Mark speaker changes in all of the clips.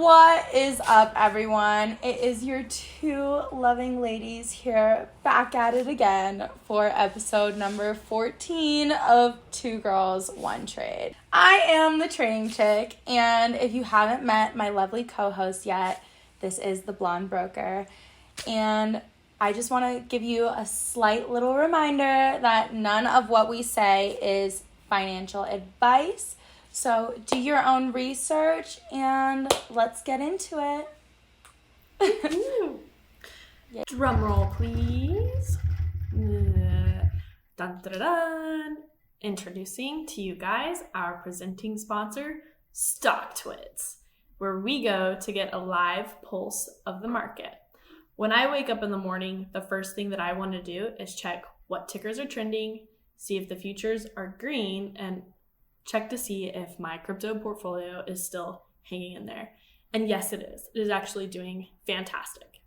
Speaker 1: What is up, everyone? It is your two loving ladies here back at it again for episode number 14 of Two Girls, One Trade. I am the trading chick, and if you haven't met my lovely co-host yet, this is the blonde broker. And I just want to give you a slight little reminder that none of what we say is financial advice. So do your own research and let's get into it.
Speaker 2: Yeah. Drum roll, please. Dun, dun, dun, dun. Introducing to you guys our presenting sponsor, StockTwits, where we go to get a live pulse of the market. When I wake up in the morning, the first thing that I want to do is check what tickers are trending, see if the futures are green, and check to see if my crypto portfolio is still hanging in there. And yes, it is. It is actually doing fantastic.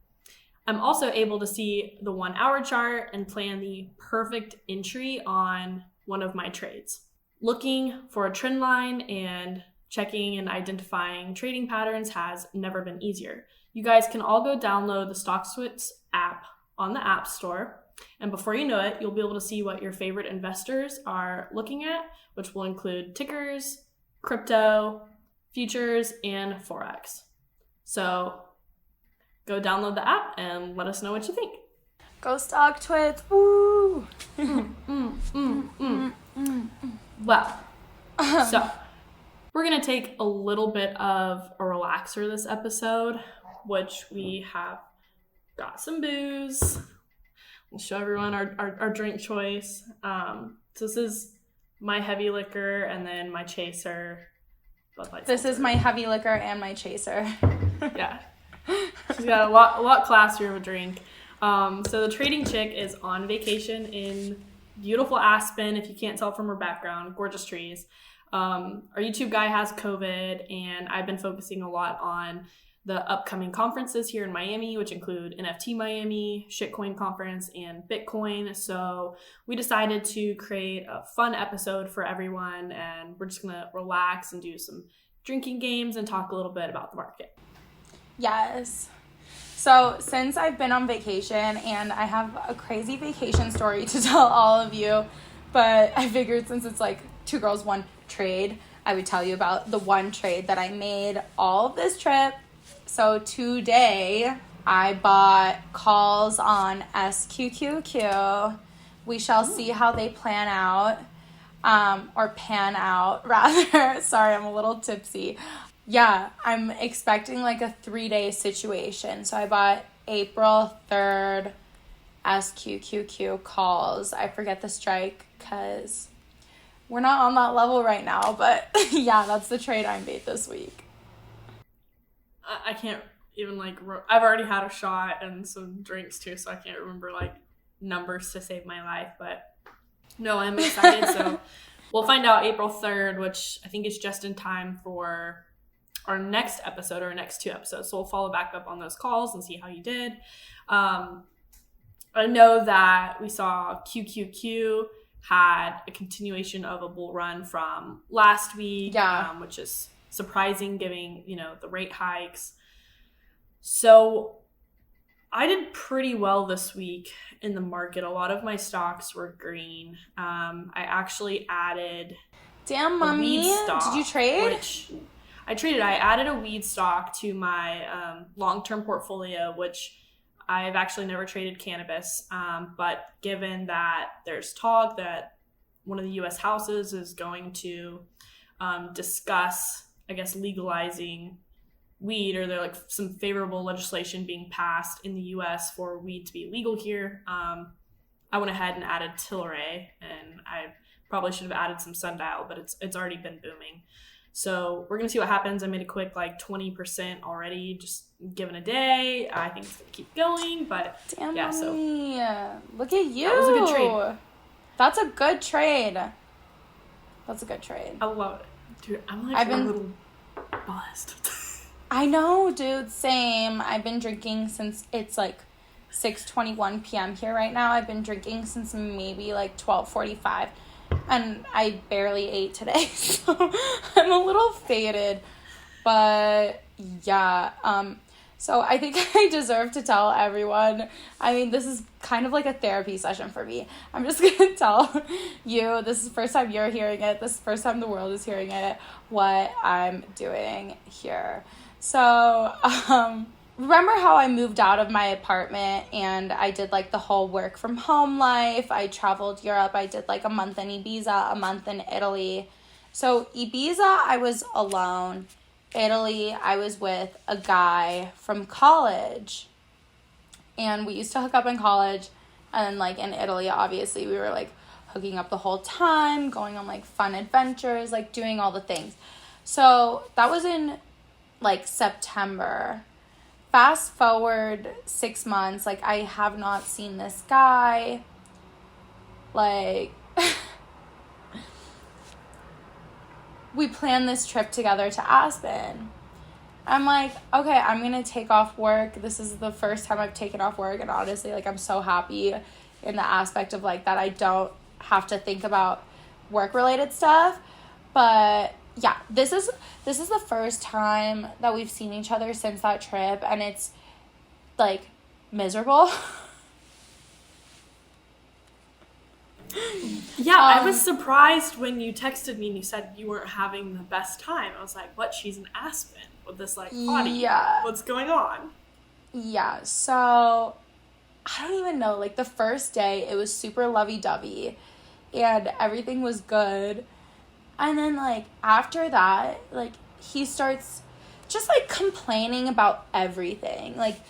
Speaker 2: I'm also able to see the 1 hour chart and plan the perfect entry on one of my trades. Looking for a trend line and checking and identifying trading patterns has never been easier. You guys can all go download the StockTwits app on the App Store. And before you know it, you'll be able to see what your favorite investors are looking at, which will include tickers, crypto, futures, and Forex. So go download the app and let us know what you think.
Speaker 1: Go StockTwits. Woo!
Speaker 2: Well, so we're going to take a little bit of a relaxer this episode, which we have got some booze. We'll show everyone our drink choice. So this is my heavy liquor and then my chaser.
Speaker 1: This is my heavy liquor and my chaser.
Speaker 2: Yeah. She's got a lot classier of a drink. So the trading chick is on vacation in beautiful Aspen, if you can't tell from her background, gorgeous trees. Our YouTube guy has COVID, and I've been focusing a lot on the upcoming conferences here in Miami, which include NFT Miami, Shitcoin Conference, and Bitcoin. So we decided to create a fun episode for everyone, and we're just going to relax and do some drinking games and talk a little bit about the market.
Speaker 1: Yes. So since I've been on vacation, and I have a crazy vacation story to tell all of you, but I figured since it's like Two Girls, One Trade, I would tell you about the one trade that I made all of this trip. So today I bought calls on SQQQ. We shall see how they plan out, or pan out rather. Sorry, I'm a little tipsy. Yeah, I'm expecting like a 3-day situation. So I bought April 3rd SQQQ calls. I forget the strike because we're not on that level right now, but yeah, that's the trade I made this week.
Speaker 2: I can't even I've already had a shot and some drinks too, so I can't remember numbers to save my life, but no, I'm excited. So we'll find out April 3rd, which I think is just in time for our next episode or next 2 episodes. So we'll follow back up on those calls and see how you did. I know that we saw QQQ had a continuation of a bull run from last week, which is surprising given, the rate hikes. So I did pretty well this week in the market. A lot of my stocks were green. I actually added
Speaker 1: Damn, mommy.
Speaker 2: Weed stock.
Speaker 1: Did you trade?
Speaker 2: Which I traded. I added a weed stock to my long-term portfolio, which I've actually never traded cannabis. But given that there's talk that one of the U.S. houses is going to discuss, I guess, legalizing weed, or there's some favorable legislation being passed in the U.S. for weed to be legal here. I went ahead and added Tilray, and I probably should have added some Sundial, but it's already been booming. So we're going to see what happens. I made a quick 20% already, just given a day. I think it's going to keep going, but
Speaker 1: damn,
Speaker 2: yeah,
Speaker 1: mommy. Look at you.
Speaker 2: That was a good trade.
Speaker 1: That's a good trade.
Speaker 2: I love it. Dude, I'm a little buzzed.
Speaker 1: I know, dude. Same. I've been drinking since it's 6:21 p.m. here right now. I've been drinking since maybe 12:45. And I barely ate today, so I'm a little faded. But Yeah. So I think I deserve to tell everyone. I mean, this is kind of like a therapy session for me. I'm just going to tell you, this is the first time you're hearing it. This is the first time the world is hearing it, what I'm doing here. So, remember how I moved out of my apartment and I did like the whole work from home life? I traveled Europe. I did like a month in Ibiza, a month in Italy. So Ibiza, I was alone. Italy, I was with a guy from college. And we used to hook up in college. And like in Italy, obviously, we were like hooking up the whole time, going on like fun adventures, like doing all the things. So that was in like September. Fast forward 6 months, like I have not seen this guy. Like, we planned this trip together to Aspen. I'm like, okay, I'm going to take off work. This is the first time I've taken off work. And honestly, like, I'm so happy in the aspect of, like, that I don't have to think about work-related stuff. But, yeah, this is the first time that we've seen each other since that trip. And it's, like, miserable.
Speaker 2: Yeah, I was surprised when you texted me and you said you weren't having the best time. I was like, what? She's in Aspen with this, like, body.
Speaker 1: Yeah.
Speaker 2: What's going on?
Speaker 1: Yeah, so I don't even know. Like, the first day, it was super lovey-dovey, and everything was good. And then, like, after that, like, he starts just, like, complaining about everything. Like,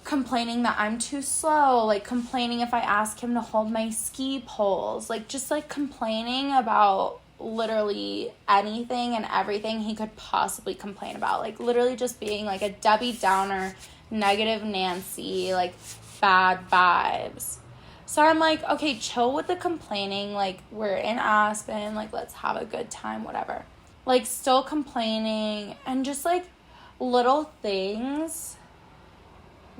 Speaker 1: complaining that I'm too slow, like complaining if I ask him to hold my ski poles, like just like complaining about literally anything and everything he could possibly complain about, like literally just being like a Debbie Downer, negative Nancy, like bad vibes. So I'm like, okay, chill with the complaining, like we're in Aspen, like let's have a good time, whatever. Like still complaining and just like little things,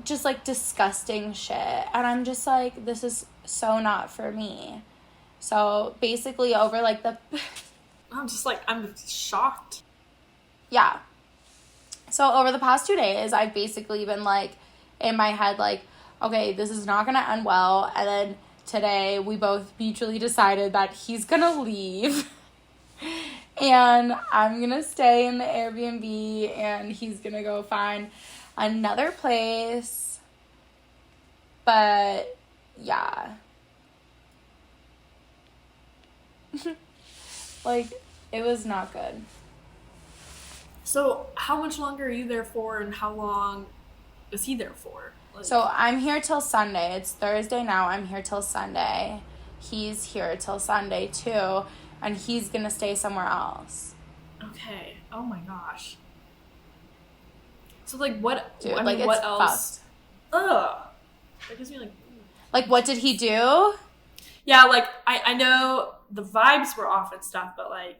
Speaker 1: just like disgusting shit, and I'm just like, this is so not for me. So basically over like
Speaker 2: I'm shocked.
Speaker 1: Yeah, so over the past 2 days I've basically been like in my head like, okay, this is not gonna end well. And then today we both mutually decided that he's gonna leave and I'm gonna stay in the Airbnb and he's gonna go find another place. But yeah. Like, it was not good.
Speaker 2: So how much longer are you there for, and how long is he there for? Like,
Speaker 1: so I'm here till Sunday. It's Thursday now. I'm here till Sunday. He's here till Sunday too, and he's gonna stay somewhere else.
Speaker 2: Okay. Oh my gosh. So, like, what...
Speaker 1: Dude,
Speaker 2: I
Speaker 1: like,
Speaker 2: mean, what
Speaker 1: it's
Speaker 2: else?
Speaker 1: fucked.
Speaker 2: Ugh. That gives me, like...
Speaker 1: Like, what did he do?
Speaker 2: Yeah, like, I know the vibes were off and stuff, but, like,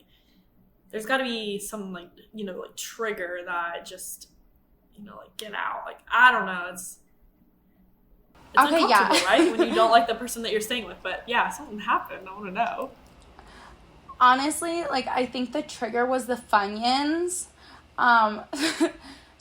Speaker 2: there's got to be some, like, you know, like, trigger that just, you know, like, get out. Like, I don't know. It's
Speaker 1: okay,
Speaker 2: uncomfortable,
Speaker 1: yeah.
Speaker 2: right? When you don't like the person that you're staying with. But, yeah, something happened. I want to know.
Speaker 1: Honestly, like, I think the trigger was the Funyuns.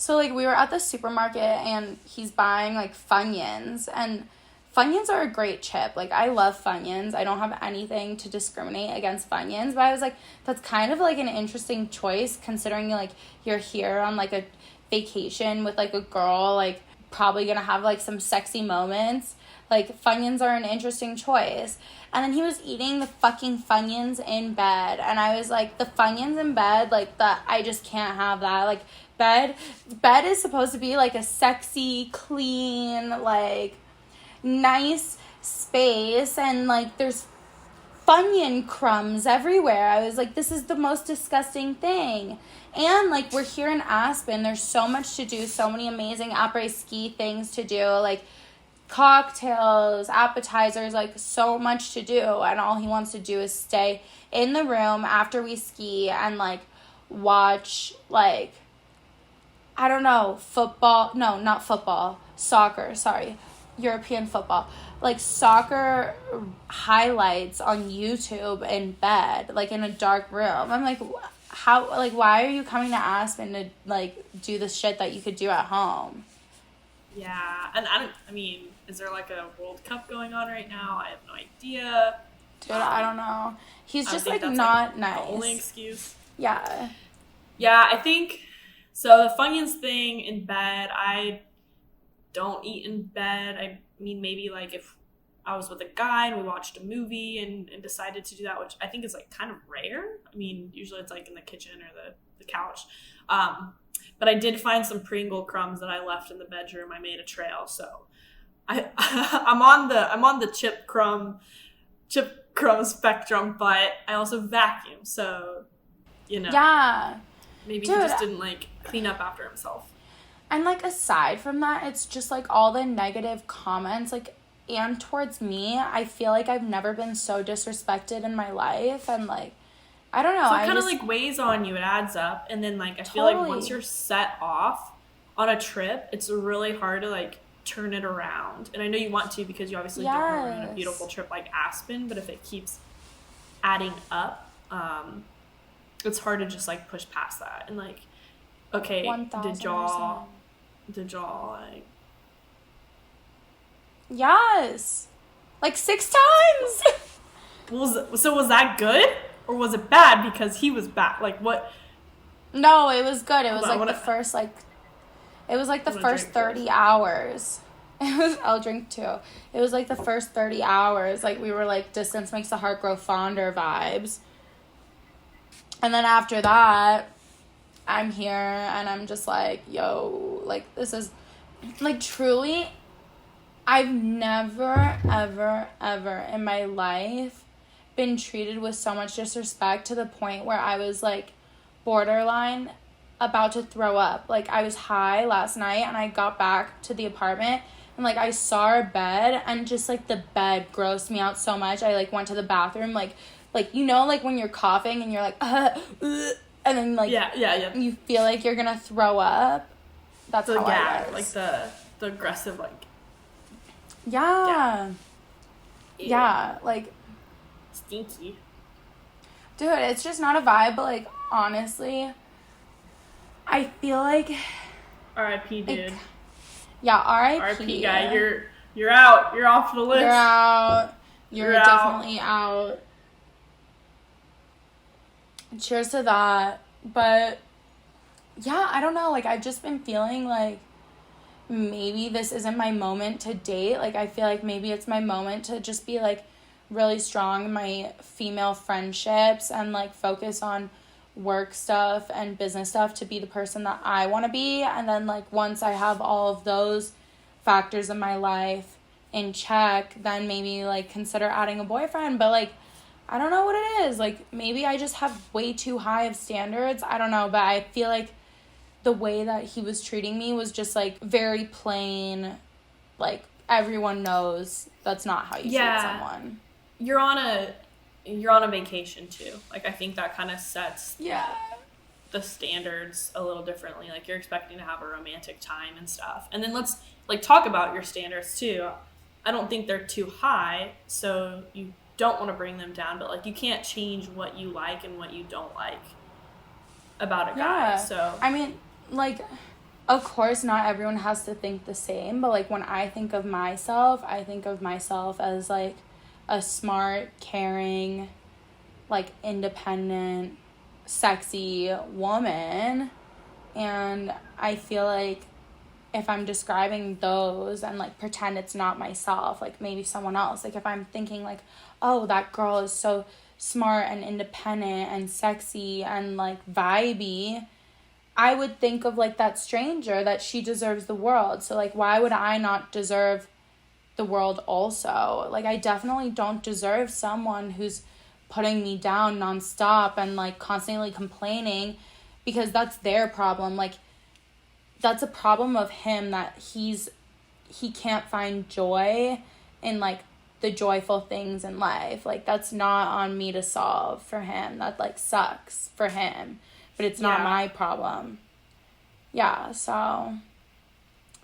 Speaker 1: So, like, we were at the supermarket, and he's buying, like, Funyuns, and Funyuns are a great chip. Like, I love Funyuns. I don't have anything to discriminate against Funyuns, but I was like, that's kind of, like, an interesting choice, considering, like, you're here on, like, a vacation with, like, a girl, like, probably gonna have, like, some sexy moments. Like, Funyuns are an interesting choice. And then he was eating the fucking Funyuns in bed, and I was like, the Funyuns in bed, like, I just can't have that. Like, bed is supposed to be like a sexy, clean, like nice space, and like there's Funyun crumbs everywhere. I was like, this is the most disgusting thing. And like, we're here in Aspen, there's so much to do, so many amazing après-ski things to do, like cocktails, appetizers, like so much to do, and all he wants to do is stay in the room after we ski and like watch, like, I don't know, soccer, European football, like soccer highlights on YouTube in bed, like in a dark room. I'm like, how, like, why are you coming to Aspen to, like, do the shit that you could do at home?
Speaker 2: Yeah, and I mean, is there like a World Cup going on right now? I have no idea.
Speaker 1: Dude, I don't know. He's just, like,
Speaker 2: that's
Speaker 1: not
Speaker 2: like
Speaker 1: nice.
Speaker 2: the only excuse.
Speaker 1: Yeah.
Speaker 2: Yeah, I think, so the Funyuns thing in bed, I don't eat in bed. I mean, maybe, like, if I was with a guy and we watched a movie and decided to do that, which I think is, like, kind of rare. I mean, usually it's, like, in the kitchen or the couch. But I did find some Pringle crumbs that I left in the bedroom. I made a trail, so I'm on the chip crumb spectrum, but I also vacuum, so
Speaker 1: Yeah.
Speaker 2: Maybe
Speaker 1: Dude,
Speaker 2: he just didn't like clean up after himself.
Speaker 1: And like aside from that, it's just like all the negative comments, like, and towards me, I feel like I've never been so disrespected in my life, and like, I don't know.
Speaker 2: So it kind of like weighs on you. It adds up. And then like I feel like once you're set off on a trip, it's really hard to like turn it around. And I know you want to because you obviously don't want to ruin a beautiful trip like Aspen. But if it keeps adding up, it's hard to just like push past that. And like, okay,
Speaker 1: 1000%.
Speaker 2: did y'all like...
Speaker 1: Yes. Like 6 times.
Speaker 2: Was that good? Or was it bad because he was bad? Like, what?
Speaker 1: No, it was good. It was like the first, like, it was like the first 30 hours. I'll drink too. It was like the first 30 hours. Like, we were like, distance makes the heart grow fonder vibes. And then after that, I'm here and I'm just like, yo, like, this is, like, truly, I've never, ever, ever in my life been treated with so much disrespect to the point where I was like borderline about to throw up. Like, I was high last night and I got back to the apartment and like I saw our bed and just like the bed grossed me out so much. I like went to the bathroom, like you know, like when you're coughing and you're like and then like
Speaker 2: yeah
Speaker 1: you feel like you're gonna throw up. That's how I was.
Speaker 2: Like the aggressive, like,
Speaker 1: yeah, like,
Speaker 2: stinky.
Speaker 1: Dude, it's just not a vibe, but like, honestly, I feel like
Speaker 2: R.I.P. dude.
Speaker 1: Like, yeah, R.I.P.
Speaker 2: R.I.P. guy. You're out. You're off the list.
Speaker 1: You're out. You're definitely out. Cheers to that. But yeah, I don't know. Like, I've just been feeling like maybe this isn't my moment to date. Like, I feel like maybe it's my moment to just be like really strong in my female friendships and like focus on work stuff and business stuff to be the person that I want to be. And then like once I have all of those factors in my life in check, then maybe like consider adding a boyfriend. But like, I don't know what it is. Like, maybe I just have way too high of standards. I don't know, but I feel like the way that he was treating me was just like very plain. Like, everyone knows that's not how you treat someone.
Speaker 2: You're on a vacation too. Like, I think that kind of sets the standards a little differently. Like, you're expecting to have a romantic time and stuff. And then let's like talk about your standards too. I don't think they're too high, so you don't want to bring them down, but like you can't change what you like and what you don't like about a guy. So
Speaker 1: I mean, like, of course not everyone has to think the same, but like when I think of myself as like a smart, caring, like independent, sexy woman. And I feel like if I'm describing those and like pretend it's not myself, like maybe someone else, like if I'm thinking like, oh, that girl is so smart and independent and sexy and like vibey, I would think of like that stranger that she deserves the world. So like, why would I not deserve the world also? Like, I definitely don't deserve someone who's putting me down nonstop and like constantly complaining, because that's their problem. Like, that's a problem of him, that he can't find joy in like the joyful things in life. Like, that's not on me to solve for him. That like sucks for him, but it's not my problem. Yeah, so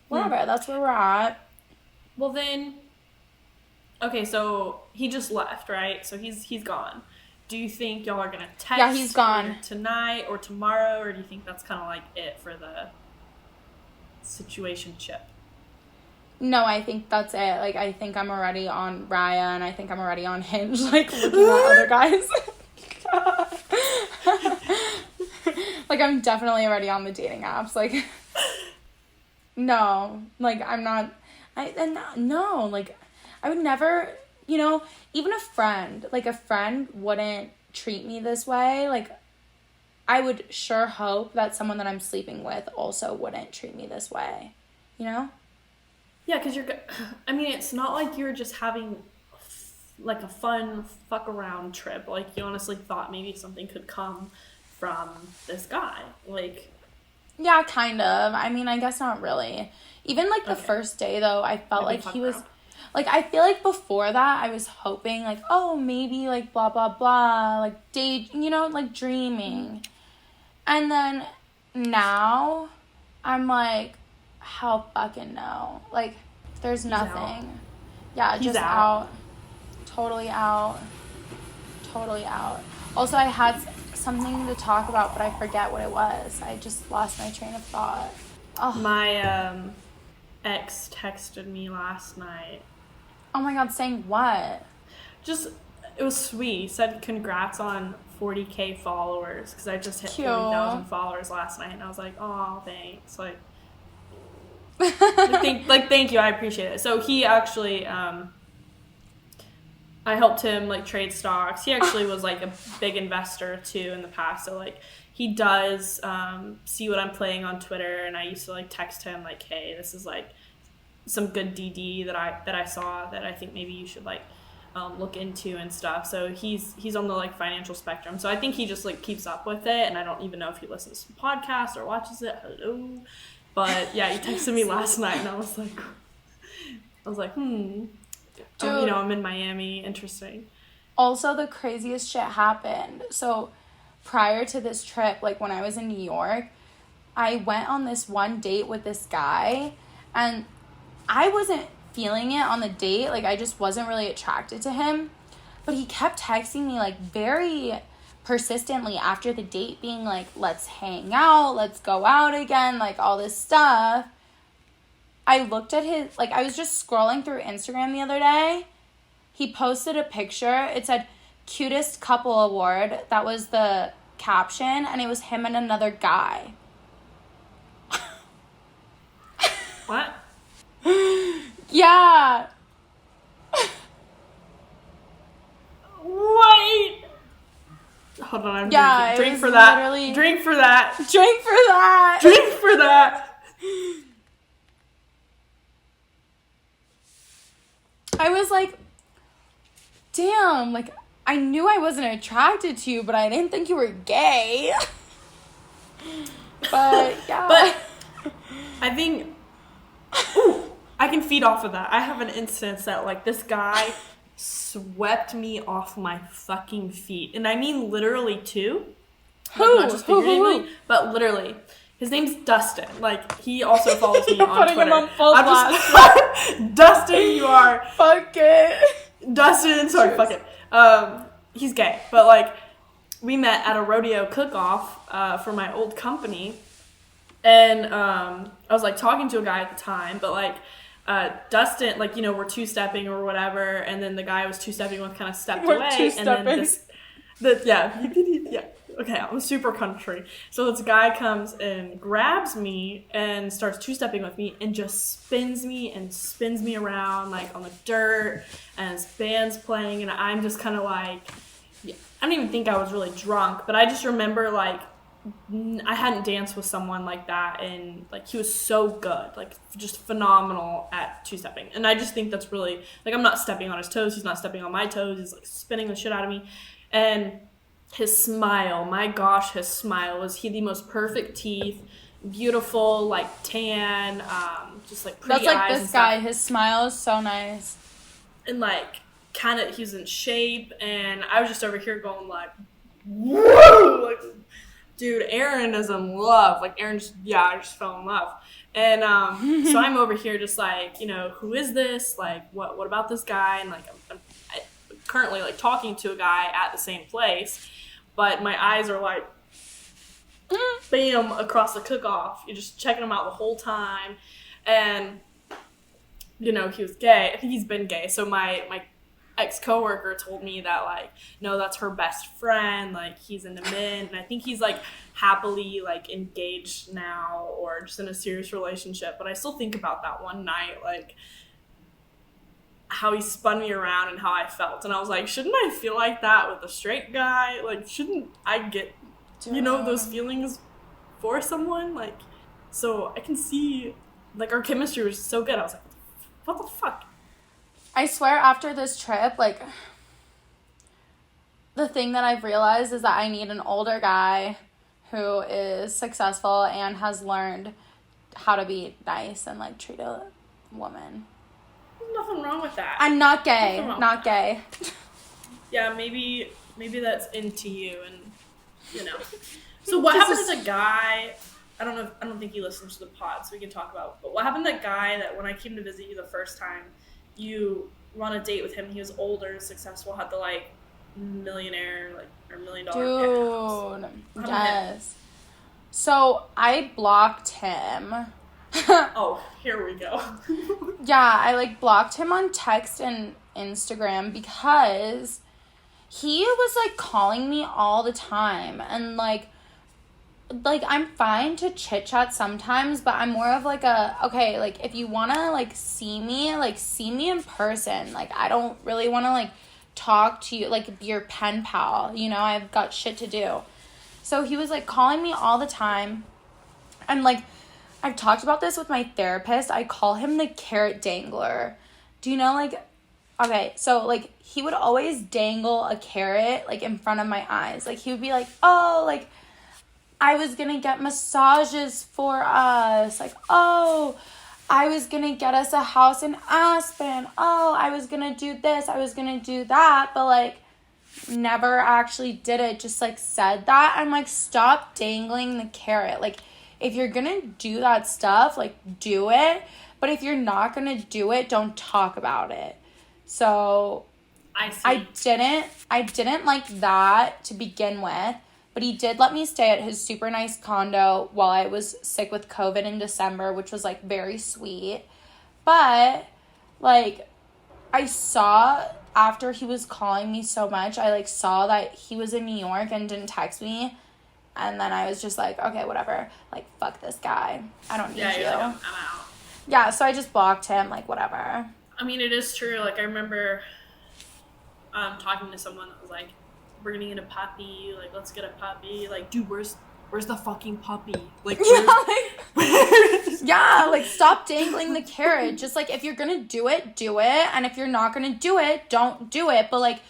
Speaker 1: whatever. That's where we're at.
Speaker 2: Well then, okay, so he just left, right? So he's gone. do you think y'all are gonna text?
Speaker 1: Yeah, he's gone
Speaker 2: tonight or tomorrow, or do you think that's kind of like it for the situationship?
Speaker 1: No, I think that's it. Like, I think I'm already on Raya, and I think I'm already on Hinge, like, looking at other guys. Like, I'm definitely already on the dating apps. Like, no. Like, I'm not... No, like, I would never... You know, even a friend wouldn't treat me this way. Like, I would sure hope that someone that I'm sleeping with also wouldn't treat me this way. You know?
Speaker 2: Yeah, because I mean, it's not like you're just having, like, a fun fuck-around trip. Like, you honestly thought maybe something could come from this guy. Like...
Speaker 1: Yeah, kind of. I mean, I guess not really. Even, like, the first day, though, I felt maybe like he was... Like, I feel like before that, I was hoping, like, oh, maybe, like, blah, blah, blah. Like, you know, like, dreaming. And then now, I'm like... Hell fucking no. Like, there's nothing. Yeah,
Speaker 2: He's
Speaker 1: just out. Totally out. Also, I had something to talk about, but I forget what it was. I just lost my train of thought. Oh.
Speaker 2: My ex texted me last night.
Speaker 1: Oh my god, saying what?
Speaker 2: Just, it was sweet. He said congrats on 40K followers, because I just hit 40,000 followers last night, and I was like, oh, thanks. Like, thank you, I appreciate it. So he actually I helped him like trade stocks. He actually was like a big investor too in the past, so like he does see what I'm playing on Twitter, and I used to like text him like, hey, this is like some good DD that I saw that I think maybe you should like look into and stuff. So he's on the like financial spectrum, so I think he just like keeps up with it, and I don't even know if he listens to the podcast or watches it. Hello. But yeah, he texted me last night, and I was like, Dude, you know, I'm in Miami. Interesting.
Speaker 1: Also, the craziest shit happened. So prior to this trip, like when I was in New York, I went on this one date with this guy, and I wasn't feeling it on the date. Like, I just wasn't really attracted to him. But he kept texting me, like, very persistently after the date, being like, let's hang out, let's go out again, like, all this stuff. I looked at his, like, I was just scrolling through Instagram the other day. He posted a picture. It said, cutest couple award. That was the caption, and it was him and another guy.
Speaker 2: What?
Speaker 1: Yeah.
Speaker 2: Wait. Hold on, I'm drinking. Drink for that. Drink for that.
Speaker 1: Drink for that.
Speaker 2: Drink for that.
Speaker 1: I was like, damn, like, I knew I wasn't attracted to you, but I didn't think you were gay. But, yeah.
Speaker 2: But I think, I can feed off of that. I have an instance that, like, this guy swept me off my fucking feet. And I mean literally too.
Speaker 1: Who?
Speaker 2: Like, not just figuratively, but literally. His name's Dustin. Like, he also follows me on
Speaker 1: putting
Speaker 2: Twitter.
Speaker 1: Him on full blast.
Speaker 2: Dustin, you are.
Speaker 1: Fuck it.
Speaker 2: Dustin, sorry, fuck it. He's gay. But, like, we met at a rodeo cook-off for my old company. And I was, like, talking to a guy at the time. But, like, Dustin, like, you know, we're two-stepping or whatever. And then the guy I was two-stepping with kind of stepped away.
Speaker 1: Two-stepping.
Speaker 2: And then yeah. Okay, I'm super country. So this guy comes and grabs me and starts two-stepping with me and just spins me around, like, on the dirt, and his band's playing, and I'm just kind of like, I don't even think I was really drunk, but I just remember, like, I hadn't danced with someone like that, and, like, he was so good, like, just phenomenal at two-stepping, and I just think that's really, like, I'm not stepping on his toes, he's not stepping on my toes, he's, like, spinning the shit out of me, and his smile, my gosh, his smile, was he the most perfect teeth, beautiful, like, tan, just, like, pretty eyes.
Speaker 1: That's like this guy, his smile is so nice.
Speaker 2: And, like, kind of, he's in shape, and I was just over here going, like, whoa, like, dude, Aaron is in love, like, I just fell in love, and, so I'm over here just, like, you know, who is this, like, what about this guy, and, like, currently like talking to a guy at the same place, but my eyes are like bam across the cook-off. You're just checking him out the whole time. And he was gay. I think he's been gay. So my ex-coworker told me that, like, no, that's her best friend, like, he's into men, and I think he's like happily like engaged now or just in a serious relationship. But I still think about that one night, like how he spun me around and how I felt, and I was like, shouldn't I feel like that with a straight guy? Like, shouldn't I get those feelings for someone? Like, so I can see, like, our chemistry was so good. I was like, what the fuck?
Speaker 1: I swear after this trip, like, the thing that I've realized is that I need an older guy who is successful and has learned how to be nice and, like, treat a woman.
Speaker 2: There's nothing wrong with that.
Speaker 1: I'm not gay. Not gay.
Speaker 2: Yeah, maybe that's into you, and, So what happened to the guy... I don't think he listens to the pod, so we can talk about. But what happened to the guy that when I came to visit you the first time, you were on a date with him? He was older, successful, had the like millionaire, like, or $1 million house.
Speaker 1: Dude, yes. So I blocked him.
Speaker 2: Oh, here we go.
Speaker 1: Yeah, I like blocked him on text and Instagram because he was like calling me all the time, and like I'm fine to chit chat sometimes, but I'm more of like okay, like if you want to like see me in person. Like, I don't really want to like talk to you, like be your pen pal, I've got shit to do. So he was like calling me all the time, and like I've talked about this with my therapist. I call him the carrot dangler. Do you know, like, okay, so like he would always dangle a carrot like in front of my eyes. Like, he would be like, oh, like, I was gonna get massages for us. Like, oh, I was gonna get us a house in Aspen. Oh, I was gonna do this. I was gonna do that. But, like, never actually did it. Just, like, said that. I'm like, stop dangling the carrot. Like, if you're gonna do that stuff, like, do it. But if you're not gonna do it, don't talk about it. So,
Speaker 2: I see.
Speaker 1: I didn't like that to begin with. But he did let me stay at his super nice condo while I was sick with COVID in December, which was, like, very sweet. But, like, I saw after he was calling me so much, I, like, saw that he was in New York and didn't text me. And then I was just like, okay, whatever. Like, fuck this guy. I don't need you.
Speaker 2: Like, I'm out.
Speaker 1: Yeah, so I just blocked him, like, whatever.
Speaker 2: I mean, it is true. Like, I remember talking to someone that was like, we're gonna get a puppy, like, let's get a puppy. Like, dude, where's the fucking puppy? Like,
Speaker 1: yeah, like, stop dangling the carrot. Just, like, if you're gonna do it, do it. And if you're not gonna do it, don't do it. But, like,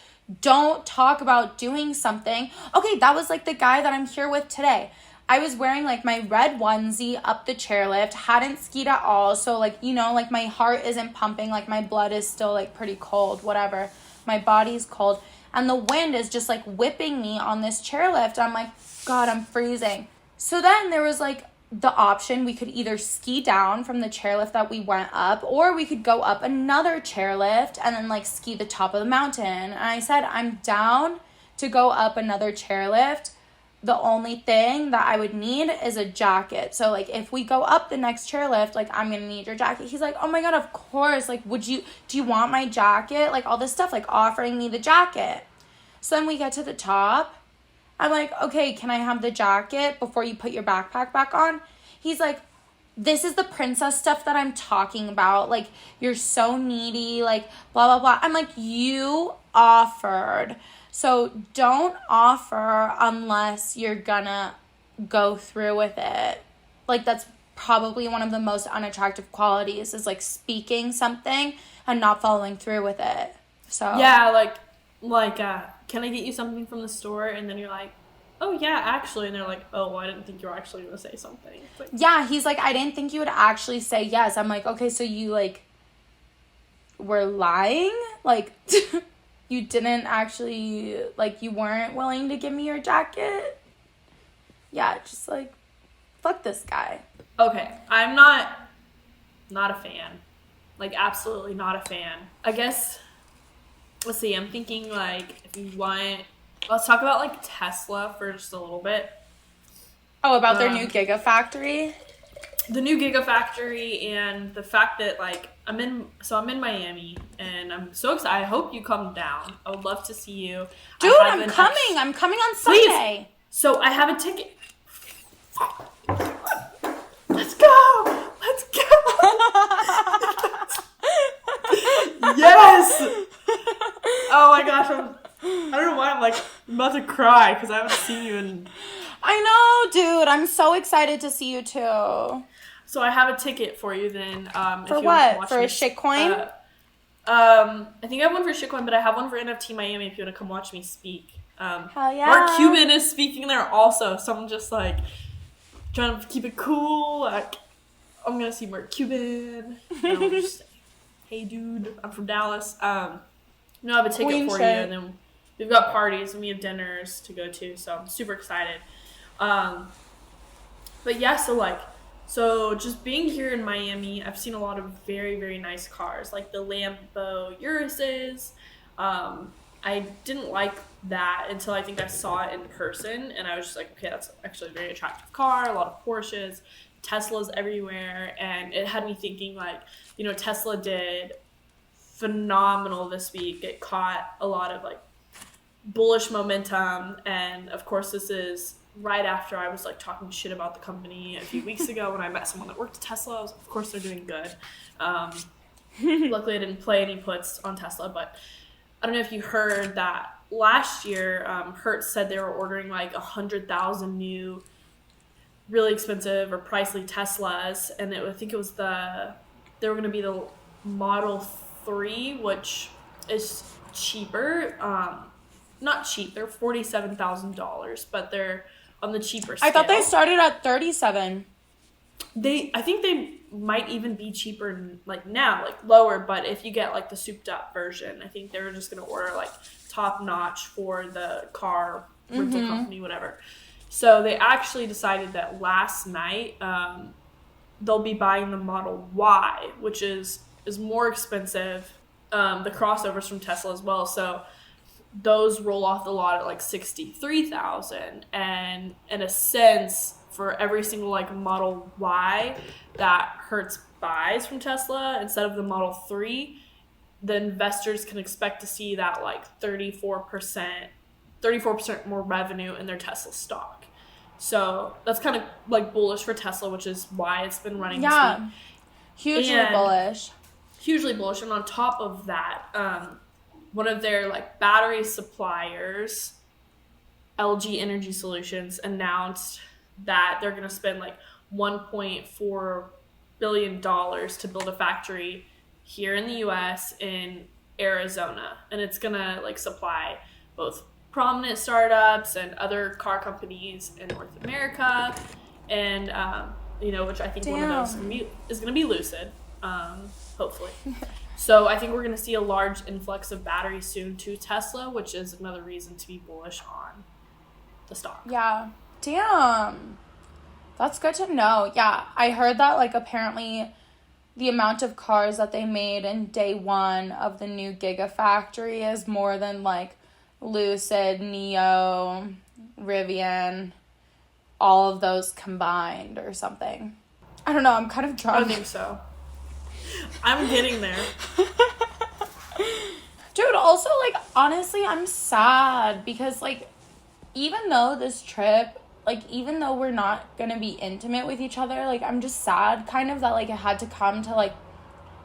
Speaker 1: don't talk about doing something. Okay, that was, like, the guy that I'm here with today. I was wearing, like, my red onesie up the chairlift, hadn't skied at all. So, like, like, my heart isn't pumping. Like, my blood is still, like, pretty cold, whatever. My body's cold. And the wind is just, like, whipping me on this chairlift. I'm like, God, I'm freezing. So then there was, like, the option. We could either ski down from the chairlift that we went up, or we could go up another chairlift and then, like, ski the top of the mountain. And I said, I'm down to go up another chairlift. The only thing that I would need is a jacket. So, like, if we go up the next chairlift, like, I'm gonna need your jacket. He's like, oh my God, of course. Like, do you want my jacket? Like, all this stuff, like, offering me the jacket. So then we get to the top. I'm like, okay, can I have the jacket before you put your backpack back on? He's like, this is the princess stuff that I'm talking about. Like, you're so needy, like, blah, blah, blah. I'm like, you offered. So don't offer unless you're gonna go through with it. Like, that's probably one of the most unattractive qualities, is, like, speaking something and not following through with it. So
Speaker 2: yeah, like, can I get you something from the store? And then you're like, oh, yeah, actually. And they're like, oh, well, I didn't think you were actually going to say something. Like,
Speaker 1: yeah, he's like, I didn't think you would actually say yes. I'm like, okay, so you, like, were lying? Like, you didn't actually, like, you weren't willing to give me your jacket? Yeah, just, like, fuck this guy.
Speaker 2: Okay, I'm not a fan. Like, absolutely not a fan. I guess let's see, I'm thinking, like, if you want, let's talk about, like, Tesla for just a little bit.
Speaker 1: Oh, about their new Gigafactory?
Speaker 2: The new Gigafactory, and the fact that, like, I'm in Miami, and I'm so excited. I hope you come down. I would love to see you.
Speaker 1: Dude, I'm coming. I'm coming on Sunday.
Speaker 2: Please. So I have a ticket. Let's go. Let's go. Yes. Oh my gosh. I don't know why I'm about to cry because I haven't seen you in.
Speaker 1: I know, dude. I'm so excited to see you too.
Speaker 2: So I have a ticket for you then.
Speaker 1: For what? For a shitcoin?
Speaker 2: I think I have one for shitcoin, but I have one for NFT Miami if you want to come watch me speak.
Speaker 1: Hell yeah.
Speaker 2: Mark Cuban is speaking there also, so I'm just like trying to keep it cool. Like, I'm gonna see Mark Cuban. And I'll just say, hey dude, I'm from Dallas. I have a ticket for you, and then we've got parties and we have dinners to go to, so I'm super excited. But yeah, so just being here in Miami, I've seen a lot of very, very nice cars, like the Lambo Uruses. I didn't like that until I think I saw it in person, and I was just like, okay, that's actually a very attractive car, a lot of Porsches, Teslas everywhere, and it had me thinking, like, Tesla did phenomenal this week. It caught a lot of, like, bullish momentum, and of course this is right after I was, like, talking shit about the company a few weeks ago when I met someone that worked at Tesla. Of course they're doing good. Luckily I didn't play any puts on Tesla, but I don't know if you heard that last year, Hertz said they were ordering like 100,000 new, really expensive or pricey Teslas, and I think it was they were going to be the Model 3, which is cheaper. Not cheap, they're $47,000, but they're on the cheaper scale.
Speaker 1: I thought they started at 37.
Speaker 2: I think they might even be cheaper, like now, like lower, but if you get like the souped up version, I think they were just going to order like top notch for the car rental company, whatever. So they actually decided that last night they'll be buying the Model Y, which is more expensive. The crossovers from Tesla as well. So those roll off the lot at like $63,000, and in a sense, for every single like Model Y that Hertz buys from Tesla instead of the Model 3, the investors can expect to see that like 34% more revenue in their Tesla stock. So that's kind of like bullish for Tesla, which is why it's been running this week.
Speaker 1: Hugely bullish.
Speaker 2: And on top of that, one of their like battery suppliers, LG Energy Solutions, announced that they're going to spend like $1.4 billion to build a factory here in the US in Arizona, and it's going to like supply both prominent startups and other car companies in North America, and which I think one of those is going to be Lucid, hopefully. So I think we're going to see a large influx of batteries soon to Tesla, which is another reason to be bullish on the stock.
Speaker 1: Yeah. Damn. That's good to know. Yeah, I heard that, like, apparently the amount of cars that they made in day one of the new Gigafactory is more than, like, Lucid, Neo, Rivian, all of those combined or something. I don't know. I'm kind of drunk.
Speaker 2: I think so. I'm getting there.
Speaker 1: Dude, also, like, honestly, I'm sad because, like, even though this trip, like, even though we're not gonna be intimate with each other, like, I'm just sad kind of that, like, it had to come to, like,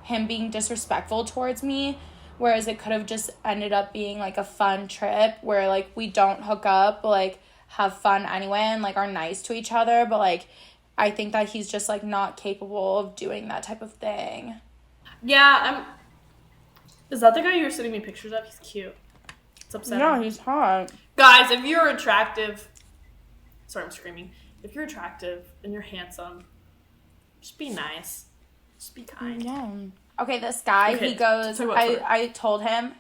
Speaker 1: him being disrespectful towards me, whereas it could have just ended up being, like, a fun trip where, like, we don't hook up, but, like, have fun anyway and, like, are nice to each other, but, like, I think that he's just, like, not capable of doing that type of thing.
Speaker 2: Yeah, Is that the guy you were sending me pictures of? He's cute. It's upsetting.
Speaker 1: Yeah, he's hot.
Speaker 2: Guys, if you're attractive... Sorry, I'm screaming. If you're attractive and you're handsome, just be nice. Just be kind.
Speaker 1: Yeah. Okay, this guy, he goes... I told him...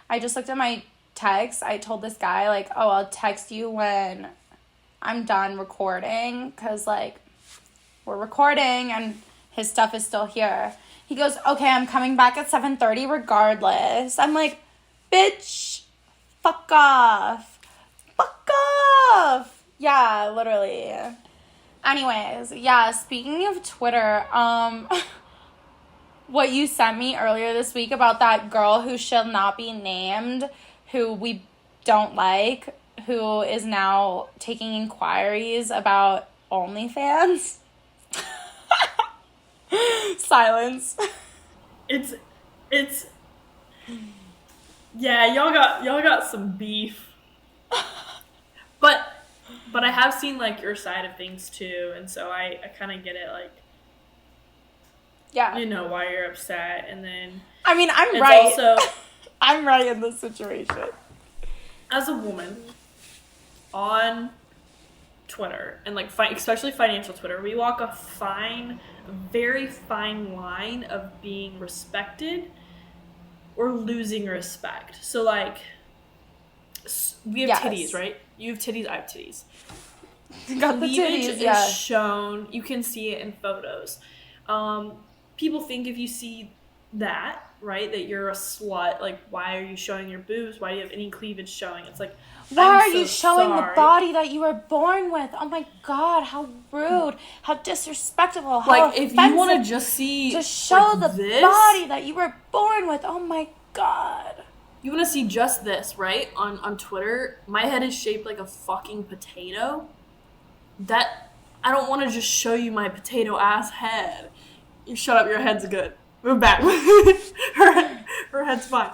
Speaker 1: I just looked at my text. I told this guy, like, oh, I'll text you when I'm done recording, because, like, we're recording and his stuff is still here. He goes, okay, I'm coming back at 7:30 regardless. I'm like, Bitch, fuck off. Fuck off. Yeah, literally. Anyways, yeah, speaking of Twitter, what you sent me earlier this week about that girl who shall not be named, who we don't like, who is now taking inquiries about OnlyFans. Silence.
Speaker 2: It's yeah, y'all got some beef. But I have seen like your side of things too, and so I kind of get it, like,
Speaker 1: yeah,
Speaker 2: you know, why you're upset. And then
Speaker 1: I mean, I'm right.
Speaker 2: Also,
Speaker 1: I'm right in this situation.
Speaker 2: As a woman on Twitter, and like especially financial Twitter, we walk a very fine line of being respected or losing respect. So like, we have titties, right? You have titties, I have titties.
Speaker 1: Got the titties, yeah.
Speaker 2: Is shown. You can see it in photos. People think if you see that, right, that you're a slut. Like, why are you showing your boobs? Why do you have any cleavage showing? It's like,
Speaker 1: why are you showing the body that you were born with? Oh my God, how rude, how disrespectful, how
Speaker 2: like
Speaker 1: offensive.
Speaker 2: If you want to just
Speaker 1: show like the body that you were born with. Oh my God.
Speaker 2: You want to see just this, right? On Twitter, my head is shaped like a fucking potato. That, I don't want to just show you my potato ass head. You shut up, your head's good. We're back. her head's fine.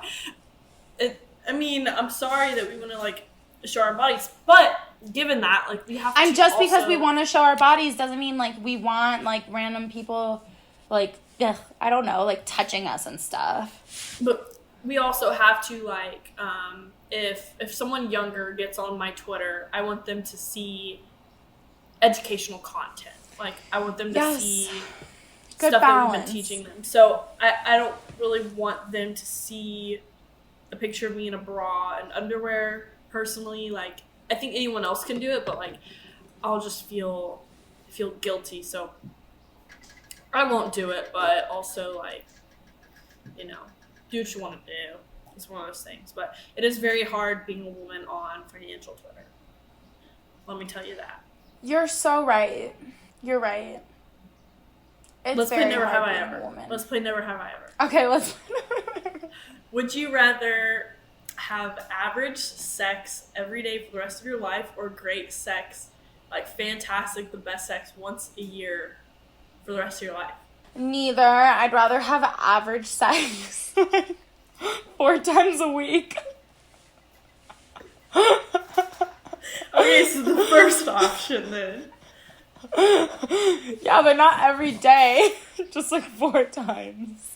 Speaker 2: I mean, I'm sorry that we want to like show our bodies, but given that, like, we have to.
Speaker 1: And just because we want to show our bodies doesn't mean like we want like random people like, I don't know, like touching us and stuff.
Speaker 2: But we also have to, like, if someone younger gets on my Twitter, I want them to see educational content. Like, I want them to see
Speaker 1: good
Speaker 2: stuff
Speaker 1: balance
Speaker 2: that we've been teaching them. So I don't really want them to see a picture of me in a bra and underwear, personally. Like, I think anyone else can do it, but like, I'll just feel guilty. So I won't do it, but also, like, you know, do what you want to do. It's one of those things. But it is very hard being a woman on financial Twitter. Let me tell you that.
Speaker 1: You're so right. You're right. It's
Speaker 2: Let's play Never Have I
Speaker 1: Ever.
Speaker 2: Let's play Never Have I Ever.
Speaker 1: Okay, let's.
Speaker 2: Would you rather have average sex every day for the rest of your life, or great sex, like fantastic, the best sex once a year for the rest of your life?
Speaker 1: Neither. I'd rather have average sex 4 times a week.
Speaker 2: Okay, so the first option then.
Speaker 1: Yeah, but not every day. Just like 4 times.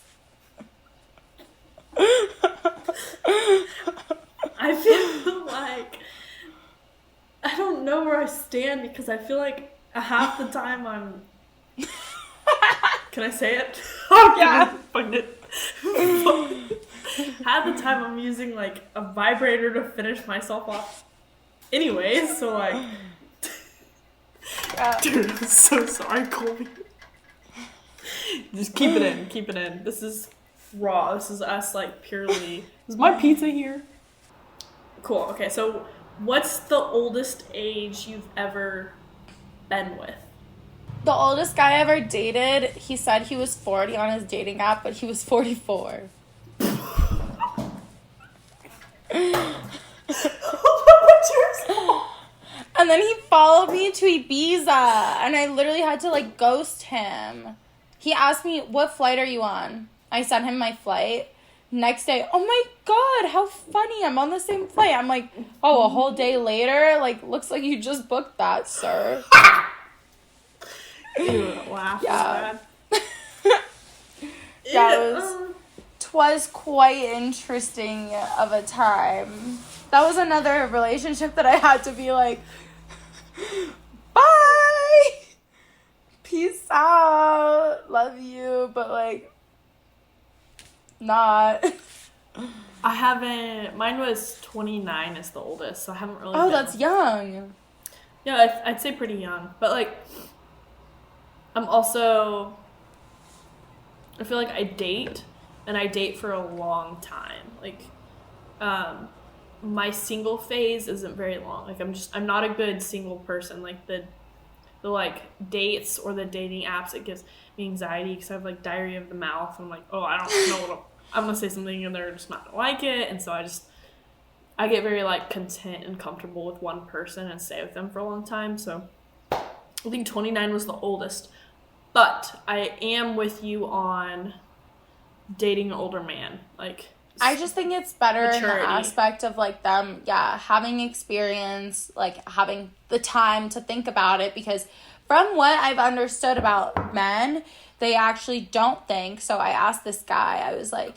Speaker 2: I feel like I don't know where I stand, because I feel like half the time I'm. Can I say it? Oh, yeah. Half the time I'm using like a vibrator to finish myself off. Anyways, so like.
Speaker 1: Yeah.
Speaker 2: Dude, I'm so sorry, Colby. Just keep it in. This is raw. This is us, like, purely. Is my pizza here? Cool. Okay, so what's the oldest age you've ever been with?
Speaker 1: The oldest guy I ever dated, he said he was 40 on his dating app, but he was 44.
Speaker 2: What's yours?
Speaker 1: And then he followed me to Ibiza, and I literally had to, like, ghost him. He asked me, what flight are you on? I sent him my flight. Next day, oh my God, how funny, I'm on the same flight. I'm like, oh, a whole day later? Like, looks like you just booked that, sir.
Speaker 2: Ew, laugh.
Speaker 1: Yeah. Yeah, twas quite interesting of a time. That was another relationship that I had to be like, bye, peace out, love you, but like, not.
Speaker 2: I haven't. Mine was 29 is the oldest, so I haven't really.
Speaker 1: Oh, that's young.
Speaker 2: Yeah, I'd say pretty young, but like, I'm also. I feel like I date for a long time. Like, my single phase isn't very long. Like I'm not a good single person. Like the like dates or the dating apps, it gives me anxiety because I have like diarrhea of the mouth. And I'm like, oh, I don't know what I'm gonna say something and they're just not gonna like it. And so I get very like content and comfortable with one person and stay with them for a long time. So I think 29 was the oldest, but I am with you on dating an older man. Like,
Speaker 1: I just think it's better
Speaker 2: maturity.
Speaker 1: in the aspect of, like, them, having experience, like, having the time to think about it, because from what I've understood about men, they actually don't think. So I asked this guy, I was like,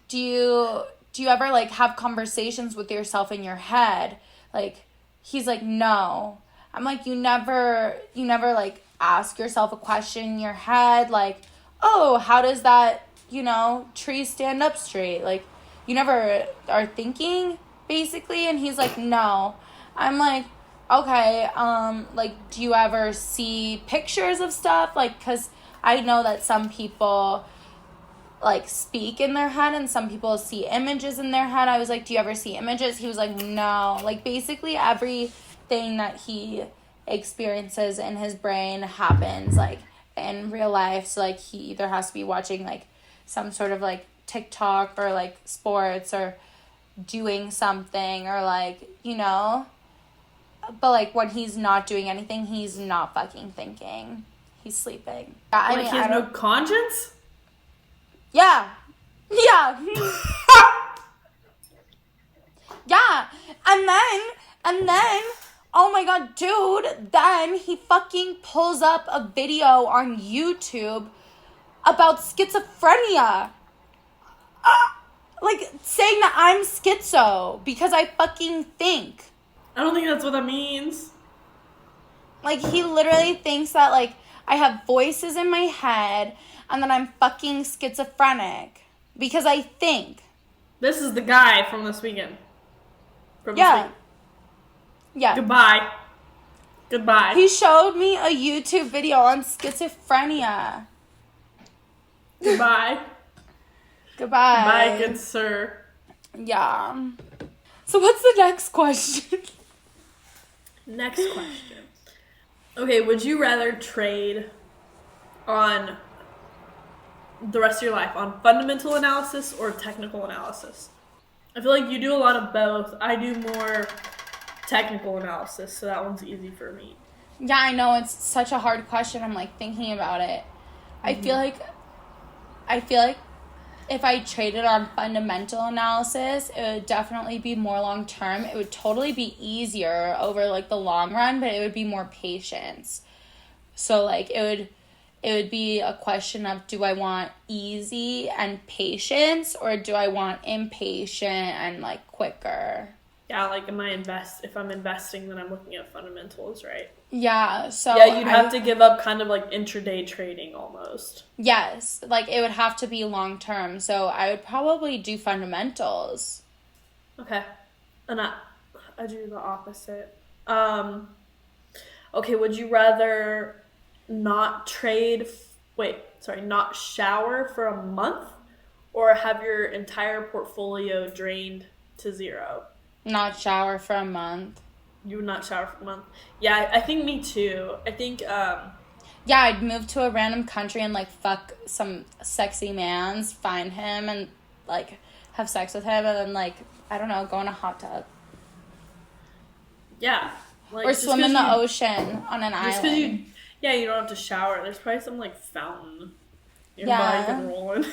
Speaker 1: do you ever, like, have conversations with yourself in your head? Like, he's like, no. I'm like, you never, like, ask yourself a question in your head, like, oh, how does that, tree stand up straight? Like, you never are thinking, basically? And he's like, no. I'm like, okay, like, do you ever see pictures of stuff? Like, because I know that some people, like, speak in their head and some people see images in their head. I was like, do you ever see images? He was like, no. Like, basically everything that he experiences in his brain happens, like, in real life. So, like, he either has to be watching, like, some sort of, like, TikTok or, like, sports or doing something or, like, but, like, when he's not doing anything, he's not fucking thinking. He's sleeping.
Speaker 2: He has no conscience?
Speaker 1: Yeah. Yeah. Yeah. And then, oh my god, dude, then he fucking pulls up a video on YouTube about schizophrenia. Like, saying that I'm schizo because I fucking think.
Speaker 2: I don't think that's what that means.
Speaker 1: Like, he literally thinks that, like, I have voices in my head and that I'm fucking schizophrenic because I think.
Speaker 2: This is the guy from this weekend.
Speaker 1: Yeah.
Speaker 2: Goodbye.
Speaker 1: He showed me a YouTube video on schizophrenia.
Speaker 2: Goodbye. Goodbye, good sir.
Speaker 1: Yeah. So what's the next question?
Speaker 2: Next question. Okay, would you rather trade on the rest of your life on fundamental analysis or technical analysis? I feel like you do a lot of both. I do more technical analysis, so that one's easy for me.
Speaker 1: Yeah, I know. It's such a hard question. I'm, like, thinking about it. Mm-hmm. I feel like if I traded on fundamental analysis, it would definitely be more long term. It would totally be easier over, like, the long run, but it would be more patience. So, like, it would be a question of, do I want easy and patience, or do I want impatient and, like, quicker?
Speaker 2: Yeah, like, if I'm investing, then I'm looking at fundamentals, right?
Speaker 1: Yeah, so...
Speaker 2: Yeah, you'd have to give up kind of, like, intraday trading almost.
Speaker 1: Yes, like, it would have to be long-term, so I would probably do fundamentals.
Speaker 2: Okay. And I do the opposite. Okay, would you rather not shower for a month, or have your entire portfolio drained to zero?
Speaker 1: Not shower for a month.
Speaker 2: You would not shower for a month. Yeah, I think me too. I think,
Speaker 1: yeah, I'd move to a random country and, like, fuck some sexy mans, find him, and, like, have sex with him, and then, like, I don't know, go in a hot tub.
Speaker 2: Yeah. Like,
Speaker 1: or swim in the ocean on an island.
Speaker 2: Because you don't have to shower. There's probably some, like, fountain nearby you can roll in.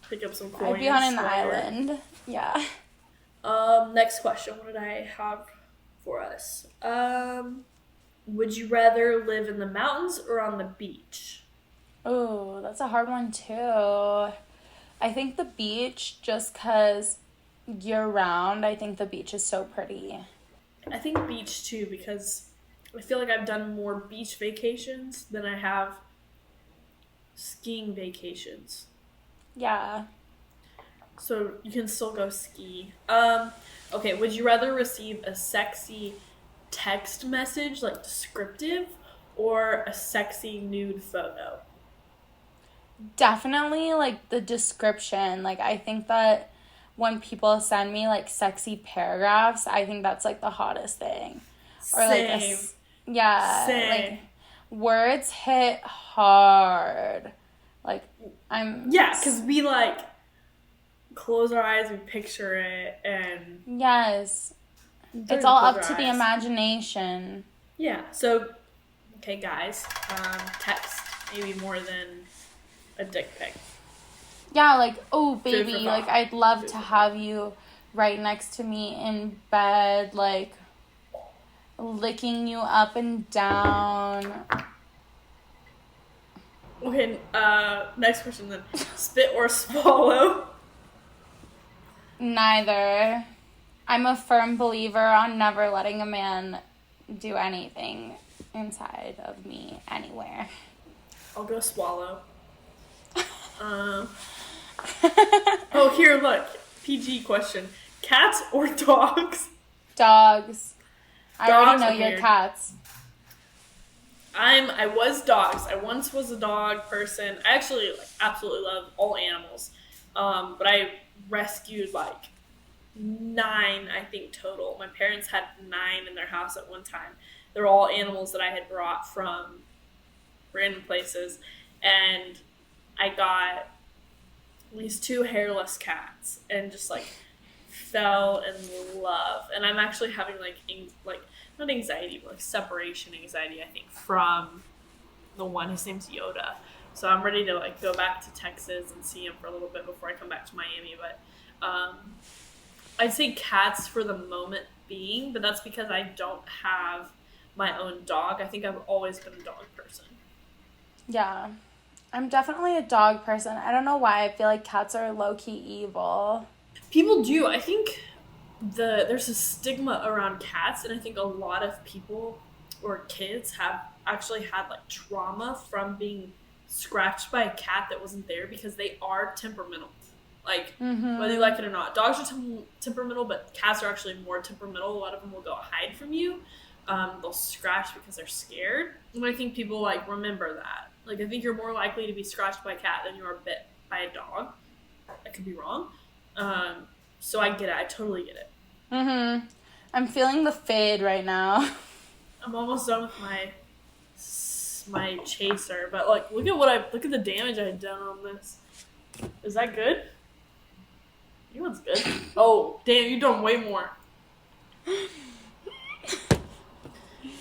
Speaker 2: Pick up some coins.
Speaker 1: I'd be on an island. Yeah.
Speaker 2: Next question. What did I have for us? Would you rather live in the mountains or on the beach?
Speaker 1: Oh, that's a hard one too. I think the beach, just because year round, I think the beach is so pretty.
Speaker 2: I think beach too, because I feel like I've done more beach vacations than I have skiing vacations.
Speaker 1: Yeah.
Speaker 2: So you can still go ski. Okay, would you rather receive a sexy text message, like descriptive, or a sexy nude photo?
Speaker 1: Definitely, like, the description. Like, I think that when people send me, like, sexy paragraphs, I think that's, like, the hottest thing. Or, like,
Speaker 2: Same.
Speaker 1: like, words hit hard. Like,
Speaker 2: Yeah, because we, like, close our eyes and picture it, and...
Speaker 1: Yes. It's all up to the imagination.
Speaker 2: Yeah, so, okay, guys, text maybe more than a dick pic.
Speaker 1: Yeah, like, oh, baby, like, I'd love to have you right next to me in bed, like, licking you up and down.
Speaker 2: Okay, next question then. Spit or swallow?
Speaker 1: Neither. I'm a firm believer on never letting a man do anything inside of me anywhere.
Speaker 2: I'll go swallow. Oh, here, look. PG question. Cats or dogs?
Speaker 1: Dogs. I already know
Speaker 2: are
Speaker 1: you're
Speaker 2: weird.
Speaker 1: cats.
Speaker 2: I was dogs. I once was a dog person. I actually absolutely love all animals. But I rescued 9, I think, total. My parents had 9 in their house at one time. They're all animals that I had brought from random places. And I got these 2 hairless cats and just fell in love. And I'm actually having not anxiety, but separation anxiety, I think, from the one. His name's Yoda. So I'm ready to go back to Texas and see him for a little bit before I come back to Miami. But I'd say cats for the moment being, but that's because I don't have my own dog. I think I've always been a dog person.
Speaker 1: Yeah. I'm definitely a dog person. I don't know why. I feel like cats are low-key evil.
Speaker 2: People do. I think there's a stigma around cats, and I think a lot of people or kids have actually had trauma from being scratched by a cat that wasn't there, because they are temperamental. Whether you like it or not. Dogs are temperamental, but cats are actually more temperamental. A lot of them will go hide from you. They'll scratch because they're scared. And I think people remember that. I think you're more likely to be scratched by a cat than you are bit by a dog. I could be wrong. So I get it. I totally get it.
Speaker 1: I'm feeling the fade right now.
Speaker 2: I'm almost done with my chaser, but look at the damage I had done on this. Is that good? You one's good. Oh, damn, you've done way more.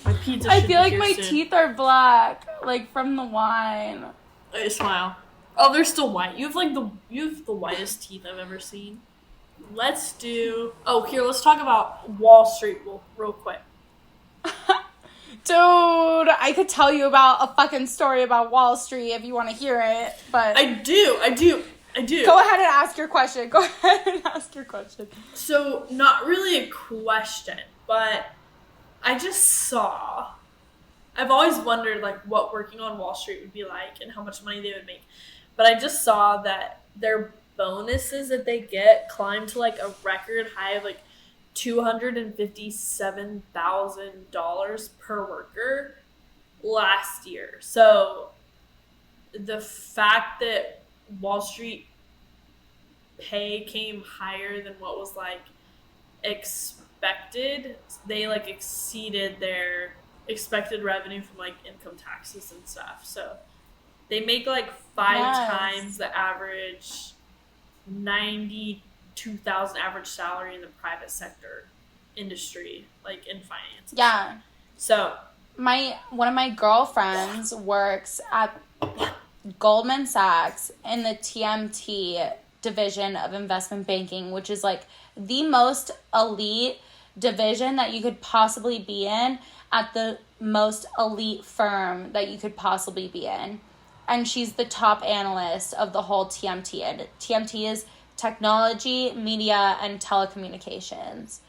Speaker 2: My pizza.
Speaker 1: I feel like my teeth are black, from the wine.
Speaker 2: Hey, smile. Oh, they're still white. You have the whitest teeth I've ever seen. Let's talk about Wall Street real quick.
Speaker 1: Dude, I could tell you about a fucking story about Wall Street if you want to hear it, but...
Speaker 2: I do.
Speaker 1: Go ahead and ask your question.
Speaker 2: So, not really a question, but I just saw... I've always wondered, what working on Wall Street would be like and how much money they would make. But I just saw that their bonuses that they get climbed to, a record high of, $257,000 per worker last year. So the fact that Wall Street pay came higher than what was expected, they exceeded their expected revenue from income taxes and stuff. So they make 5 times the average 92,000 average salary in the private sector industry, in finance.
Speaker 1: Yeah.
Speaker 2: So
Speaker 1: one of my girlfriends works at Goldman Sachs in the TMT division of investment banking, which is the most elite division that you could possibly be in at the most elite firm that you could possibly be in. And she's the top analyst of the whole TMT. And TMT is technology, media, and telecommunications.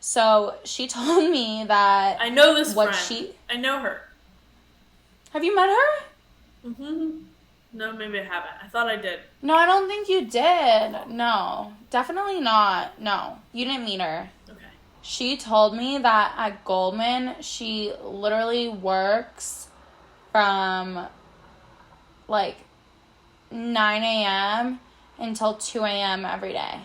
Speaker 1: So she told me that...
Speaker 2: I know this friend. I know her.
Speaker 1: Have you met her?
Speaker 2: Mm-hmm. No, maybe I haven't. I thought I did.
Speaker 1: No, I don't think you did. No, definitely not. No, you didn't meet her.
Speaker 2: Okay.
Speaker 1: She told me that at Goldman, she literally works from 9 a.m. until 2 a.m. every day.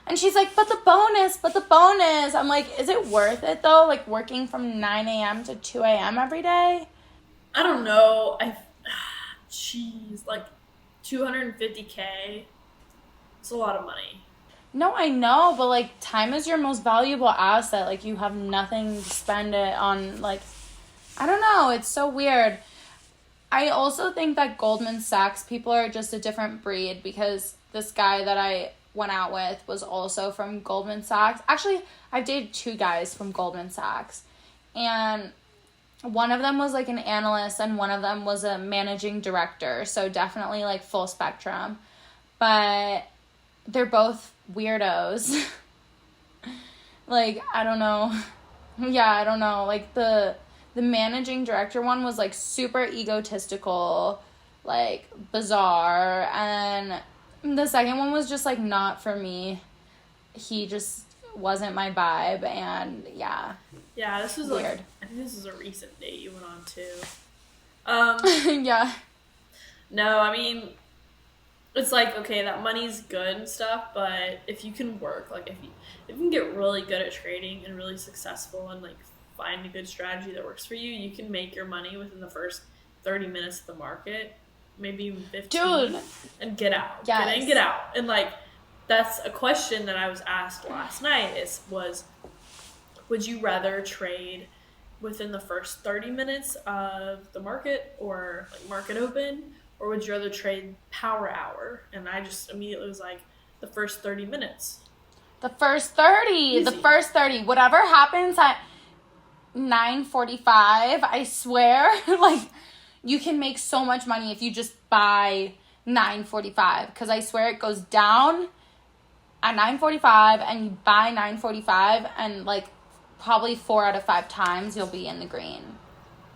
Speaker 1: And she's like, but the bonus. I'm like, is it worth it though? Like working from 9 a.m. to 2 a.m. every day?
Speaker 2: I don't know. Jeez, like $250K. It's a lot of money.
Speaker 1: No, I know, but like time is your most valuable asset. Like you have nothing to spend it on. Like, I don't know. It's so weird. I also think that Goldman Sachs people are just a different breed, because this guy that I went out with was also from Goldman Sachs. Actually, I've dated 2 guys from Goldman Sachs. And one of them was like an analyst and one of them was a managing director. So definitely like full spectrum. But they're both weirdos. Like, I don't know. Yeah, I don't know. Like the managing director one was like super egotistical, like bizarre, and the second one was just like not for me. He just wasn't my vibe, and yeah.
Speaker 2: Yeah, this was
Speaker 1: weird.
Speaker 2: Like, I think this is a recent date you went on too.
Speaker 1: Yeah.
Speaker 2: No, I mean, it's like, okay, that money's good and stuff, but if you can work, like if you can get really good at trading and really successful and like find a good strategy that works for you, you can make your money within the first 30 minutes of the market, maybe even 15. Dude. And get out.
Speaker 1: Yes.
Speaker 2: Get in, get out. And like, that's a question that I was asked last night was, would you rather trade within the first 30 minutes of the market or like market open, or would you rather trade power hour? And I just immediately was like, the first 30 minutes.
Speaker 1: The first 30.
Speaker 2: Easy.
Speaker 1: The first 30. Whatever happens at 9:45, I swear, like, you can make so much money if you just buy 9:45, because I swear it goes down at 9:45 and you buy 9:45, and like probably 4 out of 5 times you'll be in the green.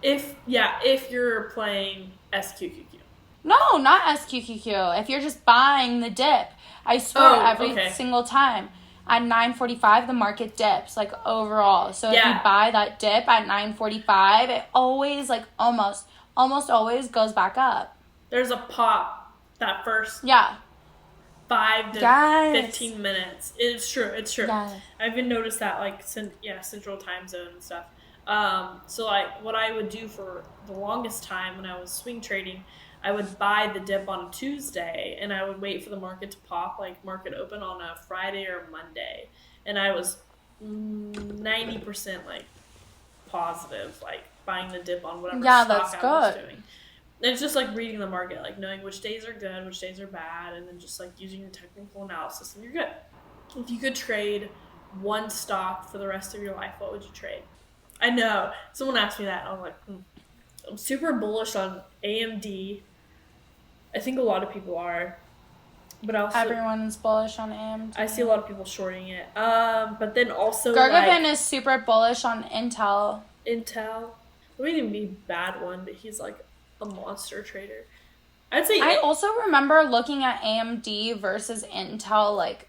Speaker 1: If
Speaker 2: you're playing SQQQ.
Speaker 1: No, not SQQQ. If you're just buying the dip, I swear every single time. At 9:45, the market dips, like, overall. So if you buy that dip at 9:45, it always, like, almost always goes back up.
Speaker 2: There's a pop that first 5 to 15 minutes. It's true. Yes. I've even noticed that, like, Central Time Zone and stuff. So, like, what I would do for the longest time when I was swing trading, I would buy the dip on a Tuesday, and I would wait for the market to pop, like market open on a Friday or Monday. And I was 90% like positive, like buying the dip on whatever stock I was doing. And it's just like reading the market, like knowing which days are good, which days are bad, and then just like using your technical analysis, and you're good. If you could trade one stock for the rest of your life, what would you trade? I know. Someone asked me that, and I'm like, I'm super bullish on AMD. I think a lot of people are, but also
Speaker 1: everyone's bullish on AMD.
Speaker 2: I see a lot of people shorting it. But then also
Speaker 1: Gergevin is super bullish on Intel.
Speaker 2: It wouldn't even be a bad one, but he's like a monster trader. I'd say.
Speaker 1: I also remember looking at AMD versus Intel like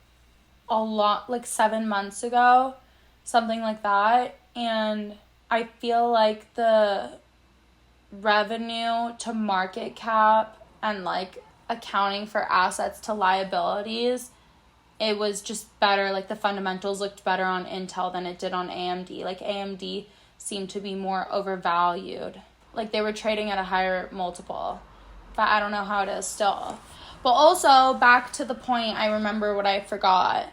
Speaker 1: a lot, like 7 months ago, something like that, and I feel like the revenue to market cap and like accounting for assets to liabilities, it was just better. Like the fundamentals looked better on Intel than it did on AMD. Like AMD seemed to be more overvalued. Like they were trading at a higher multiple, but I don't know how it is still. But also back to the point, I remember what I forgot.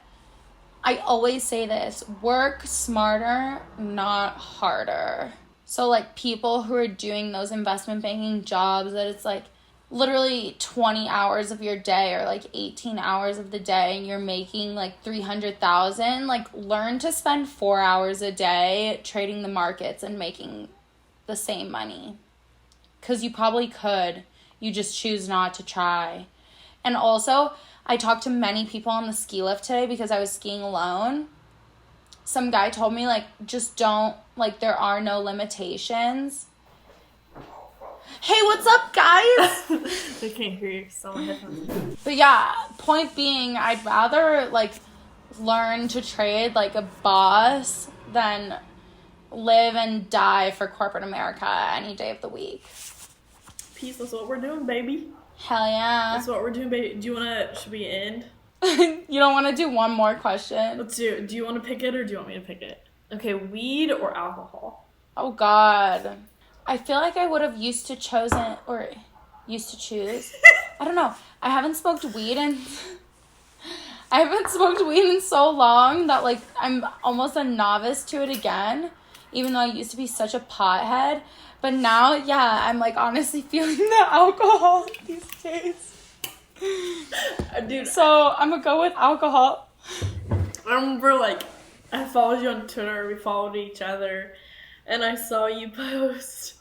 Speaker 1: I always say this: work smarter, not harder. So like people who are doing those investment banking jobs that it's like literally 20 hours of your day or like 18 hours of the day and you're making like 300,000, like learn to spend 4 hours a day trading the markets and making the same money. 'Cause you probably could. You just choose not to try. And also, I talked to many people on the ski lift today because I was skiing alone. Some guy told me, like, just don't, like, there are no limitations. Hey, what's up, guys?
Speaker 2: They can't hear you. Someone headphones.
Speaker 1: But yeah, point being, I'd rather, like, learn to trade like a boss than live and die for corporate America any day of the week.
Speaker 2: Peace, that's what we're doing, baby.
Speaker 1: Hell yeah.
Speaker 2: That's what we're doing, baby. Should we end?
Speaker 1: You don't want to do one more question?
Speaker 2: Let's do it. Do you want to pick it or do you want me to pick it? Okay, weed or alcohol?
Speaker 1: Oh, God. I feel like I would have used to choose. I don't know. I haven't smoked weed in so long that, like, I'm almost a novice to it again, even though I used to be such a pothead. But now, yeah, I'm, like, honestly feeling the alcohol these days.
Speaker 2: Dude.
Speaker 1: So, I'm gonna go with alcohol.
Speaker 2: I remember, like, I followed you on Twitter, we followed each other, and I saw you post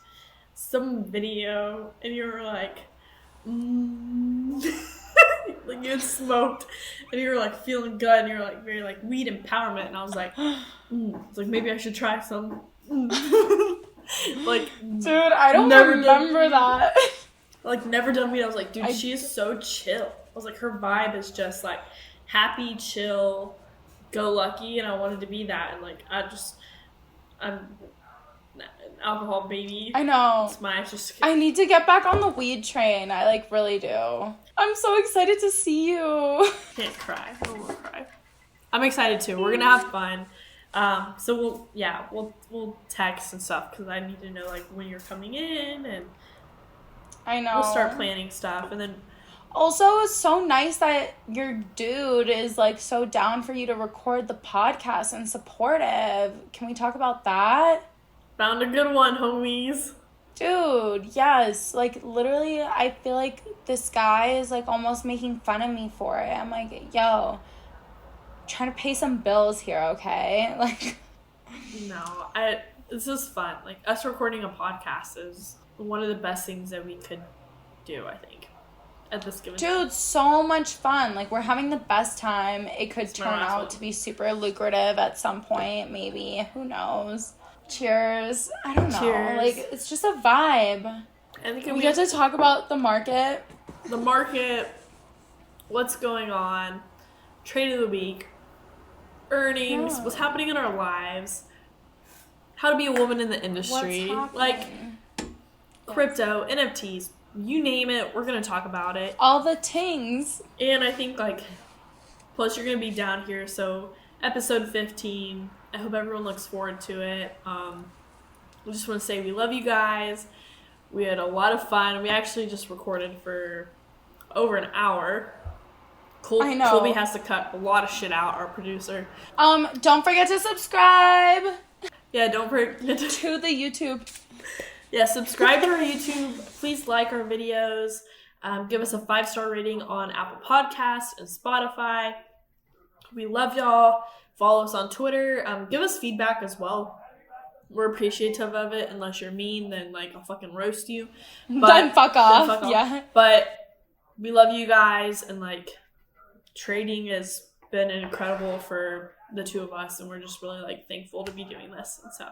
Speaker 2: some video, and you were like, like, you had smoked, and you were, like, feeling good, and you were, like, very, like, weed empowerment, and I was like, It's like, maybe I should try some. Like,
Speaker 1: dude, I don't remember that.
Speaker 2: Like, never done weed. I was like, dude, she is so chill. I was like, her vibe is just, like, happy, chill, go lucky, and I wanted to be that. And, like, I'm an alcohol baby.
Speaker 1: I know. I need to get back on the weed train. I, like, really do. I'm so excited to see you.
Speaker 2: Can't cry. I won't cry. I'm excited, too. We're gonna have fun. So we'll text and stuff, because I need to know, like, when you're coming in, and
Speaker 1: I know.
Speaker 2: We'll start planning stuff, and then
Speaker 1: also, it's so nice that your dude is, like, so down for you to record the podcast and supportive. Can we talk about that?
Speaker 2: Found a good one, homies.
Speaker 1: Dude, yes. Like, literally, I feel like this guy is, like, almost making fun of me for it. I'm like, yo, I'm trying to pay some bills here, okay? Like,
Speaker 2: no, it's just fun. Like, us recording a podcast is one of the best things that we could do, I think, at this given time.
Speaker 1: Dude, so much fun. Like, we're having the best time. It could turn out to be super lucrative at some point, maybe. Who knows? Cheers. I don't know.
Speaker 2: Cheers.
Speaker 1: Like, it's just a vibe.
Speaker 2: And
Speaker 1: we get to talk about the market.
Speaker 2: The market, what's going on, trade of the week, earnings, what's happening in our lives, how to be a woman in the industry, like crypto, NFTs, you name it, we're going to talk about it.
Speaker 1: All the tings.
Speaker 2: And I think, like, plus you're going to be down here, so episode 15, I hope everyone looks forward to it. We just want to say we love you guys. We had a lot of fun. We actually just recorded for over an hour.
Speaker 1: I know.
Speaker 2: Colby has to cut a lot of shit out, our producer.
Speaker 1: Don't forget to subscribe.
Speaker 2: Yeah, don't forget
Speaker 1: to the YouTube.
Speaker 2: Yeah, subscribe to our YouTube. Please like our videos. Give us a 5-star rating on Apple Podcasts and Spotify. We love y'all. Follow us on Twitter. Give us feedback as well. We're appreciative of it. Unless you're mean, then, like, I'll fucking roast you. But,
Speaker 1: then fuck off. Yeah.
Speaker 2: But we love you guys, and, like, trading has been incredible for the two of us, and we're just really, like, thankful to be doing this. And so,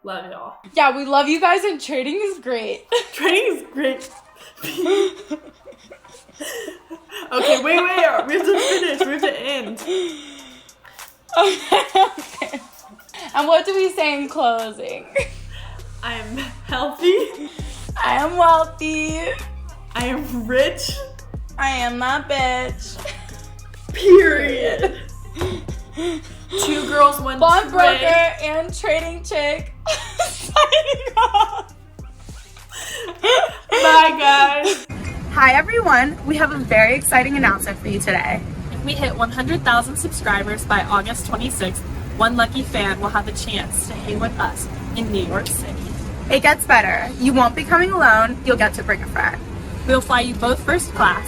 Speaker 2: love y'all.
Speaker 1: Yeah, we love you guys, and trading is great.
Speaker 2: Trading is great. Okay, wait. We have to finish. We have to end.
Speaker 1: Okay. And what do we say in closing?
Speaker 2: I'm healthy.
Speaker 1: I am wealthy.
Speaker 2: I am rich.
Speaker 1: I am that bitch.
Speaker 2: Period. 2 girls, 1
Speaker 1: bond broker
Speaker 2: trade.
Speaker 1: and trading chick. Signing off.
Speaker 2: Bye, guys.
Speaker 1: Hi, everyone. We have a very exciting announcement for you today.
Speaker 2: If we hit 100,000 subscribers by August 26th, one lucky fan will have a chance to hang with us in New York City.
Speaker 1: It gets better. You won't be coming alone. You'll get to bring a friend.
Speaker 2: We'll fly you both first class,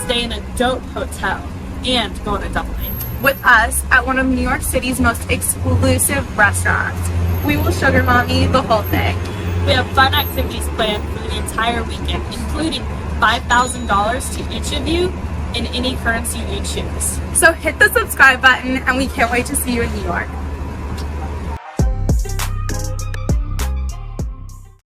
Speaker 2: stay in a dope hotel, and go on a double date.
Speaker 1: With us at one of New York City's most exclusive restaurants. We will sugar mommy the whole thing.
Speaker 2: We have fun activities planned for the entire weekend, including $5,000 to each of you in any currency you choose.
Speaker 1: So hit the subscribe button, and we can't wait to see you in New York.